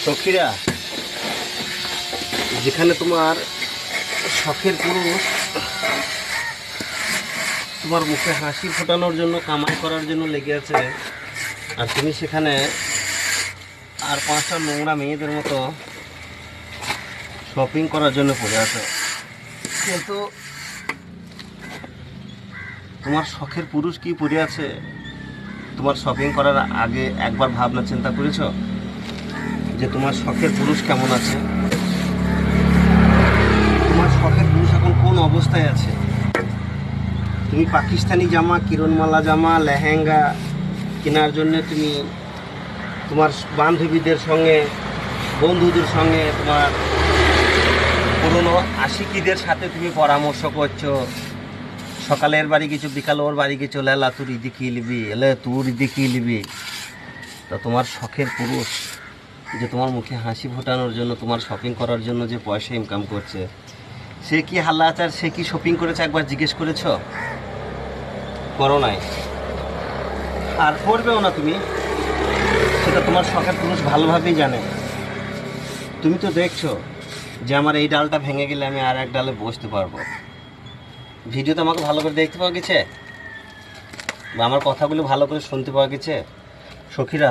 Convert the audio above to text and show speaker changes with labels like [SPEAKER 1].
[SPEAKER 1] সখীরা, যেখানে তোমার শখের পুরুষ তোমার মুখে হাসি ফোটানোর জন্য, কামাই করার জন্য লেগে আছে, আর তুমি সেখানে আর 5টা নোংরা মেয়েদের মতো শপিং করার জন্য পড়ে আছো। কিন্তু তোমার শখের পুরুষ কি পড়ে আছে? তোমার শপিং করার আগে একবার ভাবনা চিন্তা করেছো যে তোমার শখের পুরুষ কেমন আছে? তোমার শখের পুরুষ এখন কোন অবস্থায় আছে? তুমি পাকিস্তানি জামা, কিরণমালা জামা, লেহেঙ্গা কেনার জন্য তুমি তোমার বান্ধবীদের সঙ্গে, বন্ধুদের সঙ্গে, তোমার পুরনো আশিকিদের সাথে তুমি পরামর্শ করছো। সকালের বাড়ি কিছু, বিকাল ওর বাড়ি কিছু, লেলা তুই ইদি কি লিবি, এলে তুই ইদি কি লিবি। তা তোমার শখের পুরুষ যে তোমার মুখে হাসি ফোটানোর জন্য, তোমার শপিং করার জন্য যে পয়সা ইনকাম করছে, সে কি হাল্লাচার, সে কি শপিং করেছে একবার জিজ্ঞেস করেছো? করো নাই, আর করবেও না তুমি। সেটা তোমার শখের পুরুষ ভালোভাবেই জানে। তুমি তো দেখছো যে আমার এই ডালটা ভেঙে গেলে আমি আর এক ডালে বসতে পারবো। ভিডিওতে আমাকে ভালো করে দেখতে পাওয়া গেছে, বা আমার কথাগুলো ভালো করে শুনতে পাওয়া গেছে। সখীরা,